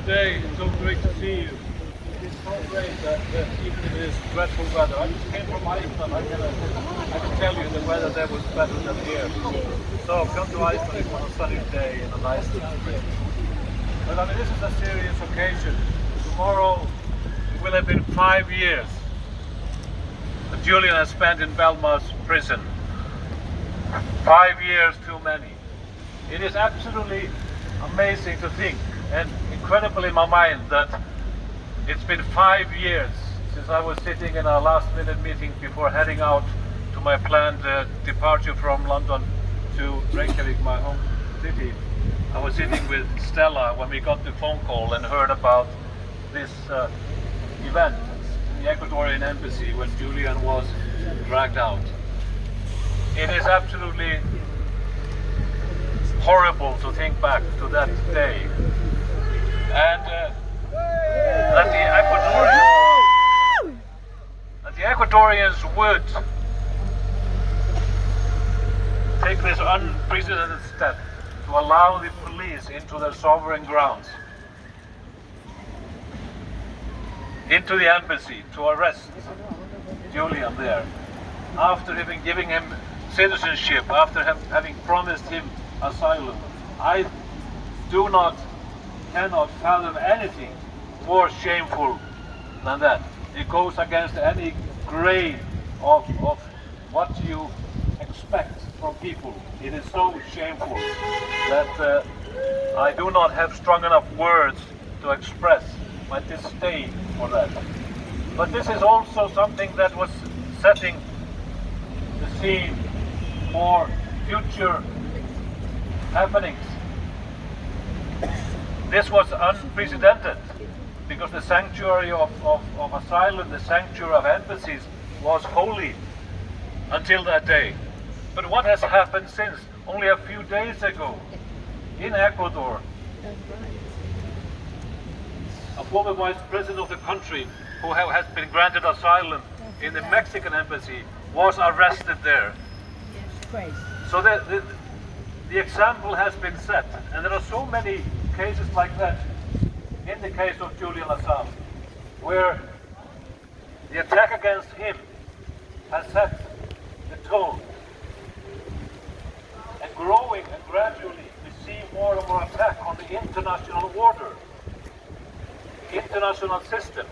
today. It's so great to see you. It's so great that even in this dreadful weather, I just came from Iceland. I can tell you the weather there was better than here. So I've come to Iceland on a sunny day and a nice spring. But I mean, this is a serious occasion. Tomorrow it will have been 5 years that Julian has spent in Belmarsh prison. 5 years too many. It is absolutely amazing to think and incredible in my mind that it's been 5 years since I was sitting in a last-minute meeting before heading out to my planned departure from London to Reykjavik, my home city. I was sitting with Stella when we got the phone call and heard about this event in the Ecuadorian embassy when Julian was dragged out. It is absolutely horrible to think back to that day, and that the Ecuadorians would take this unprecedented step to allow the police into their sovereign grounds, into the embassy to arrest Julian there, after even giving him citizenship, after having promised him asylum. I cannot fathom anything more shameful than that. It goes against any grade of what you expect from people. It is so shameful that I do not have strong enough words to express my disdain for that. But this is also something that was setting the scene for future happenings. This was unprecedented because the sanctuary of asylum, the sanctuary of embassies, was holy until that day. But what has happened since? Only a few days ago, in Ecuador, a former vice president of the country who has been granted asylum in the Mexican embassy was arrested there. So the example has been set, and there are so many cases like that in the case of Julian Assange, where the attack against him has set the tone. And growing and gradually we see more and more attack on the international order, international system.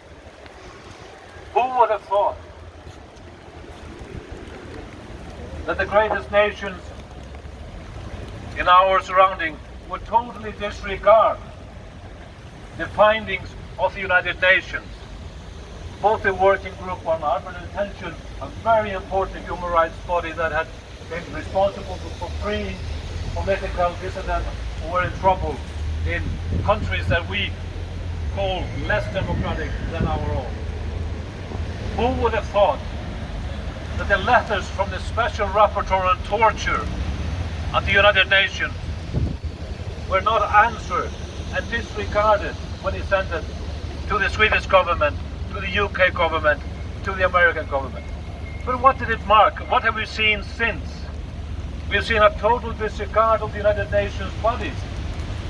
Who would have thought that the greatest nations in our surrounding would totally disregard the findings of the United Nations, both the Working Group on Armed Detention, a very important human rights body that had been responsible for freeing political dissidents who were in trouble in countries that we call less democratic than our own. Who would have thought that the letters from the Special Rapporteur on Torture at the United Nations were not answered and disregarded when he sent it to the Swedish government, to the UK government, to the American government? But what did it mark? What have we seen since? We've seen a total disregard of the United Nations bodies.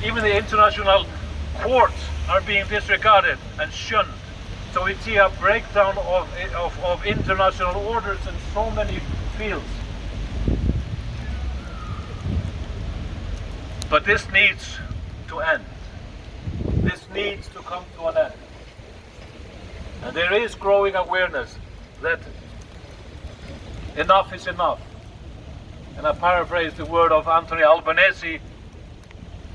Even the international courts are being disregarded and shunned. So we see a breakdown of international orders in so many fields. But this needs to end. This needs to come to an end. And there is growing awareness that enough is enough. And I paraphrase the word of Anthony Albanese,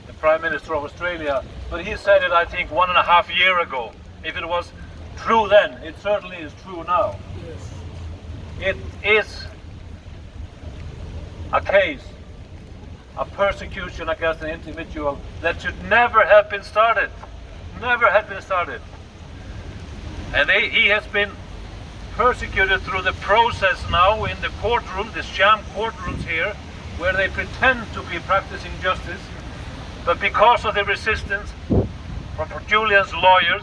the Prime Minister of Australia, but he said it, I think, 1.5 years ago. If it was true then, it certainly is true now. Yes. It is a case, a persecution against an individual that should never have been started. Never had been started. And he has been persecuted through the process now in the courtroom, the sham courtrooms here, where they pretend to be practicing justice. But because of the resistance from Julian's lawyers,